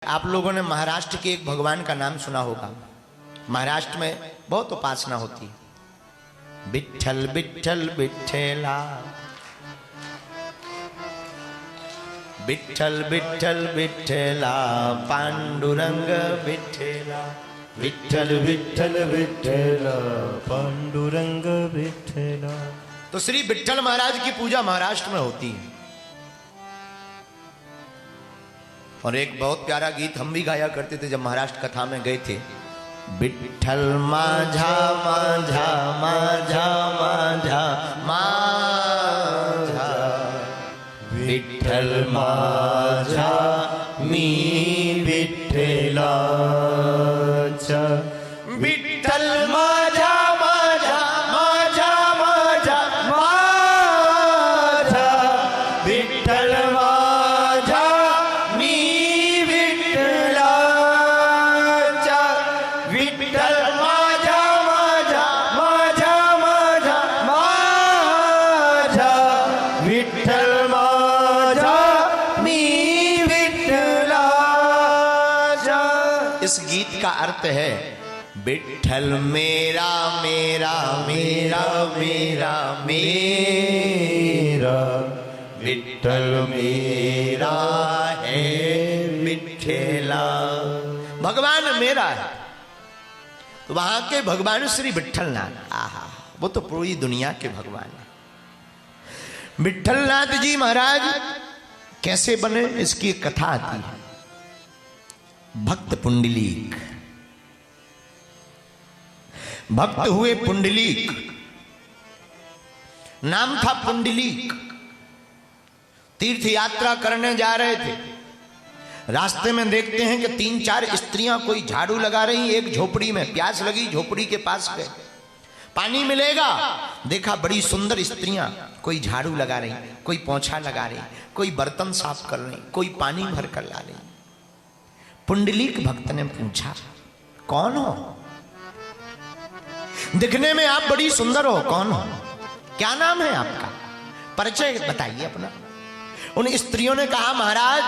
आप लोगों ने महाराष्ट्र के एक भगवान का नाम सुना होगा। महाराष्ट्र में बहुत उपासना होती है। विठ्ठल विठ्ठल विठ्ठला, विठ्ठल विठ्ठल विठ्ठला, पांडुरंग विठ्ठला, विठ्ठल विठ्ठल विठ्ठला, पांडुरंग विठ्ठला। तो श्री विठ्ठल महाराज की पूजा महाराष्ट्र में होती है। और एक बहुत प्यारा गीत हम भी गाया करते थे जब महाराष्ट्र कथा में गए थे। विठ्ठल माझा माझा माझा माझा माझा, विठ्ठल माझा मी विठ्ठलाचा, विठ्ठल माझा माझा माझा माझा माझा, विठ्ठल माझा मी विठ्ठलाचा, विठ्ठल माझा माझा माझा माझा माझा, विठ्ठल माझा मी विठ्ठलाचा। इस गीत का अर्थ है विठ्ठल मेरा मेरा मेरा मेरा मेरा, विठ्ठल मेरा है विठ्ठला। भगवान मेरा है तो वहां के भगवान श्री विठ्ठलनाथ, आहा वो तो पूरी दुनिया के भगवान है। विठ्ठलनाथ जी महाराज कैसे बने इसकी एक कथा आती है। भक्त पुंडलीक, भक्त हुए पुंडलीक, नाम था पुंडलीक। तीर्थ यात्रा करने जा रहे थे। रास्ते में देखते हैं कि 3-4 स्त्रियां कोई झाड़ू लगा रही एक झोपड़ी में। प्यास लगी, झोपड़ी के पास गए, पानी मिलेगा। देखा बड़ी सुंदर स्त्रियां, कोई झाड़ू लगा रही, कोई पोंछा लगा रही, कोई बर्तन साफ कर रही, कोई पानी भर कर ला रही। पुंडलीक भक्त ने पूछा, कौन हो? दिखने में आप बड़ी सुंदर हो, कौन हो? क्या नाम है आपका? परिचय बताइए अपना। उन स्त्रियों ने कहा, महाराज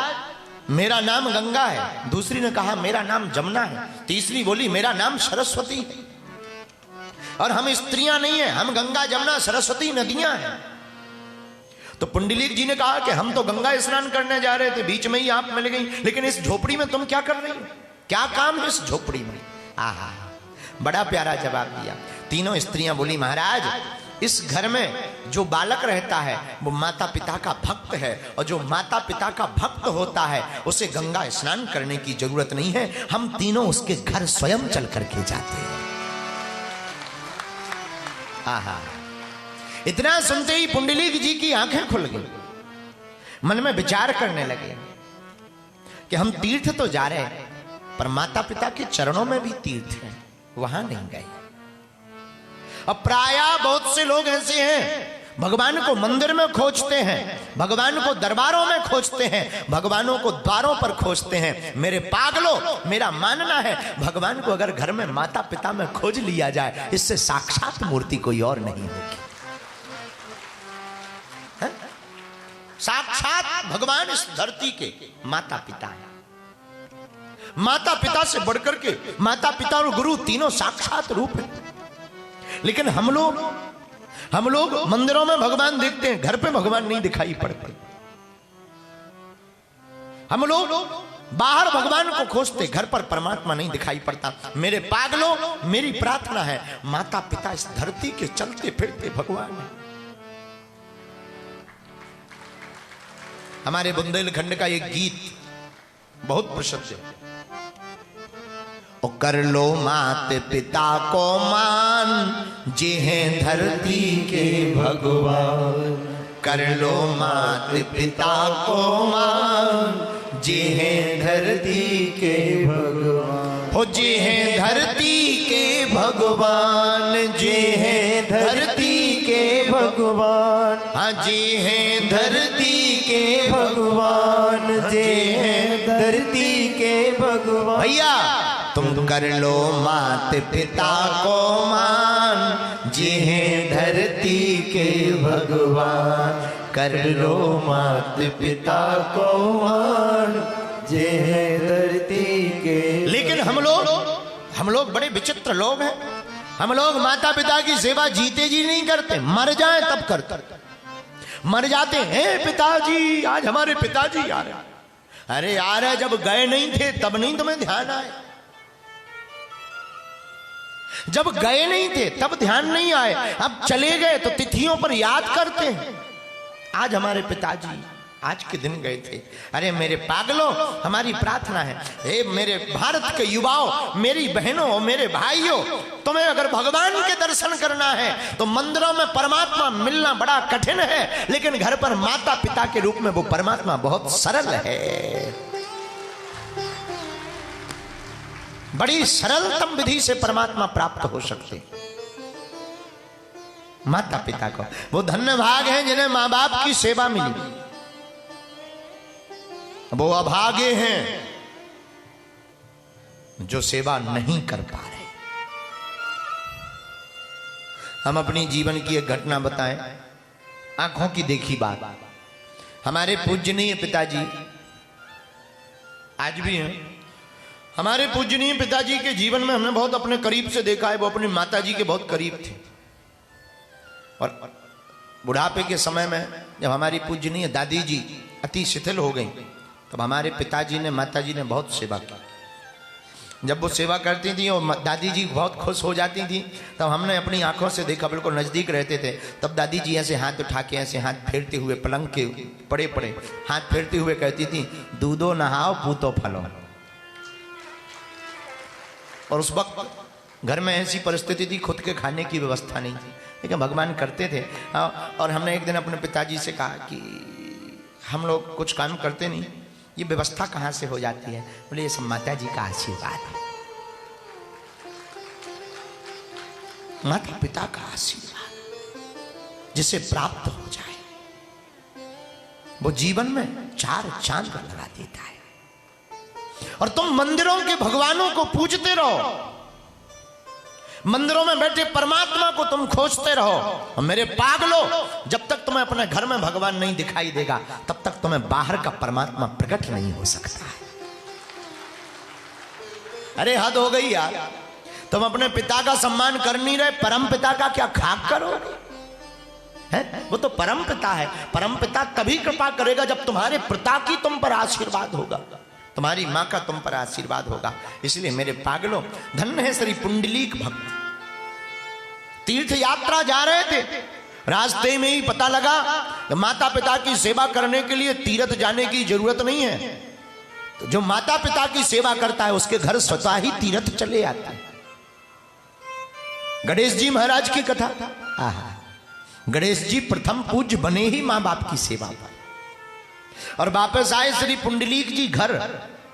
मेरा नाम गंगा है। दूसरी ने कहा मेरा नाम जमुना है। तीसरी बोली मेरा नाम सरस्वती है। और हम स्त्रियां नहीं है, हम गंगा जमुना सरस्वती नदियां हैं। तो पुंडलीक जी ने कहा कि हम तो गंगा स्नान करने जा रहे थे, बीच में ही आप मिल गई, लेकिन इस झोपड़ी में तुम क्या कर रही हो? क्या काम है इस झोपड़ी में? आहा, बड़ा प्यारा जवाब दिया। तीनों स्त्रियां बोली, महाराज इस घर में जो बालक रहता है वो माता पिता का भक्त है, और जो माता पिता का भक्त होता है उसे गंगा स्नान करने की जरूरत नहीं है। हम तीनों उसके घर स्वयं चल करके जाते हैं। आहा, इतना सुनते ही पुंडलीक जी की आंखें खुल गई। मन में विचार करने लगे कि हम तीर्थ तो जा रहे हैं, पर माता पिता के चरणों में भी तीर्थ है, वहां नहीं गए। अब प्रायः बहुत से लोग ऐसे हैं, भगवान को मंदिर में खोजते हैं, भगवान को दरबारों में खोजते हैं, भगवानों को द्वारों पर खोजते हैं। मेरे पागलों, मेरा मानना है भगवान को अगर घर में माता पिता में खोज लिया जाए, इससे साक्षात मूर्ति कोई और नहीं होगी। साक्षात भगवान इस धरती के माता पिता है। माता पिता से बढ़कर के माता पिता और गुरु तीनों साक्षात रूप है। लेकिन हम लोग मंदिरों में भगवान देखते हैं, घर पे भगवान नहीं दिखाई पड़ते। हम लोग बाहर भगवान को खोजते, घर पर परमात्मा नहीं दिखाई पड़ता। मेरे पागलों, मेरी प्रार्थना है माता पिता इस धरती के चलते फिरते भगवान है। हमारे बुंदेलखंड का एक गीत बहुत प्रसिद्ध है। ओ कर लो मात पिता को मान, जे हैं धरती के भगवान। कर लो मात पिता को मान, जे हैं धरती के भगवान। हो जे हैं धरती के भगवान, जे हैं धरती के भगवान। हाँ जे हैं धरती के भगवान, जे हैं धरती के भगवान। भैया तुम कर लो मात पिता को मान, जे हैं धरती के भगवान। कर लो मात पिता को मान, जे है धरती हम लोग बड़े विचित्र लोग हैं। हम लोग माता पिता की सेवा जीते जी नहीं करते, मर जाए तब करते। मर जाते हैं पिताजी, आज हमारे पिताजी आ रहे। अरे यार जब गए नहीं थे तब नहीं तुम्हें ध्यान आए? जब गए नहीं थे तब ध्यान नहीं आए, अब चले गए तो तिथियों पर याद करते हैं। आज हमारे पिताजी आज के दिन गए थे। अरे मेरे पागलों, हमारी प्रार्थना है, हे मेरे भारत के युवाओं, मेरी बहनों, मेरे भाइयों, तुम्हें अगर भगवान के दर्शन करना है तो मंदिरों में परमात्मा मिलना बड़ा कठिन है, लेकिन घर पर माता पिता के रूप में वो परमात्मा बहुत सरल है। बड़ी सरलतम विधि से परमात्मा प्राप्त हो सकते। माता पिता को वो धन्य भाग है जिन्हें मां बाप की सेवा मिली, वो अभागे हैं जो सेवा नहीं कर पा रहे। हम अपनी जीवन की एक घटना बताएं, आंखों की देखी बात। हमारे पूजनीय पिताजी आज भी हैं। हमारे पूजनीय पिताजी के जीवन में हमने बहुत अपने करीब से देखा है, वो अपनी माताजी के बहुत करीब थे। और बुढ़ापे के समय में जब हमारी पूजनीय दादी जी अति शिथिल हो गई, तब हमारे पिताजी ने माताजी ने बहुत सेवा की। जब वो सेवा करती थी और दादी जी बहुत खुश हो जाती थी, तब हमने अपनी आंखों से देखा, बिल्कुल नजदीक रहते थे। तब दादी जी ऐसे हाथ उठा के ऐसे हाथ फेरते हुए पलंग के पड़े पड़े हाथ फेरते हुए कहती थी, दूधो नहाओ पूतो फलो। और उस वक्त घर में ऐसी परिस्थिति थी, खुद के खाने की व्यवस्था नहीं थी, लेकिन भगवान करते थे। और हमने एक दिन अपने पिताजी से कहा कि हम लोग कुछ काम करते नहीं, ये व्यवस्था कहां से हो जाती है? बोले ये सब माता जी का आशीर्वाद है, माता पिता का आशीर्वाद जिसे प्राप्त हो जाए वो जीवन में 4 चांद लगा देता है। और तुम मंदिरों के भगवानों को पूजते रहो, मंदिरों में बैठे परमात्मा को तुम खोजते रहो। और मेरे पागलों, जब तक तुम्हें अपने घर में भगवान नहीं दिखाई देगा तब तक तुम्हें बाहर का परमात्मा प्रकट नहीं हो सकता है। अरे हद हो गई यार, तुम अपने पिता का सम्मान कर नहीं रहे, परम पिता का क्या खाक करोगे? है वो तो परम पिता है। परम पिता तभी कृपा करेगा जब तुम्हारे पिता की तुम पर आशीर्वाद होगा, तुम्हारी मां का तुम पर आशीर्वाद होगा। इसलिए मेरे पागलों, धन्य है श्री पुंडलीक भक्त। तीर्थ यात्रा जा रहे थे, रास्ते में ही पता लगा कि माता पिता की सेवा करने के लिए तीर्थ जाने की जरूरत नहीं है। तो जो माता पिता की सेवा करता है उसके घर स्वतः ही तीर्थ चले आते हैं। गणेश जी महाराज की कथा, गणेश जी प्रथम पूज्य बने ही मां बाप की सेवा पर, और वापस आए श्री पुंडलीक जी घर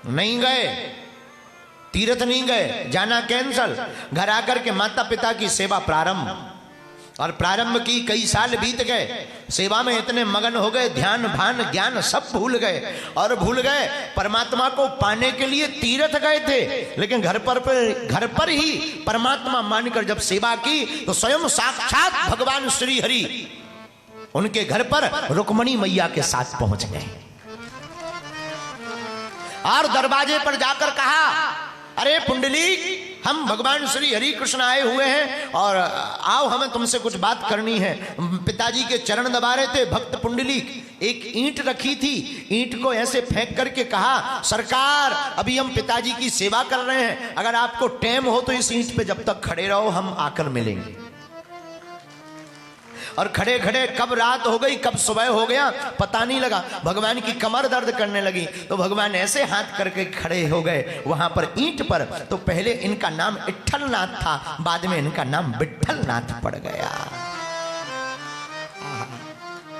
नहीं गए, तीर्थ नहीं गए, जाना कैंसल। घर आकर के माता पिता की सेवा प्रारंभ, और प्रारंभ की कई साल बीत गए। सेवा में इतने मगन हो गए, ध्यान भान ज्ञान सब भूल गए, और भूल गए परमात्मा को पाने के लिए तीर्थ गए थे, लेकिन घर पर ही परमात्मा मानकर जब सेवा की तो स्वयं साक्षात भगवान श्री हरि उनके घर पर रुक्मणी मैया के साथ पहुंच गए। और दरवाजे पर जाकर कहा, अरे पुंडलीक, हम भगवान श्री हरि कृष्ण आए हुए हैं और आओ हमें तुमसे कुछ बात करनी है। पिताजी के चरण दबा रहे थे भक्त पुंडलीक। एक ईंट रखी थी, ईंट को ऐसे फेंक करके कहा, सरकार अभी हम पिताजी की सेवा कर रहे हैं, अगर आपको टाइम हो तो इस ईंट पे जब तक खड़े रहो, हम आकर मिलेंगे। और खड़े खड़े कब रात हो गई कब सुबह हो गया पता नहीं लगा। भगवान की कमर दर्द करने लगी तो भगवान ऐसे हाथ करके खड़े हो गए वहां पर ईंट पर। तो पहले इनका नाम इट्ठलनाथ था, बाद में इनका नाम विट्ठलनाथ पड़ गया।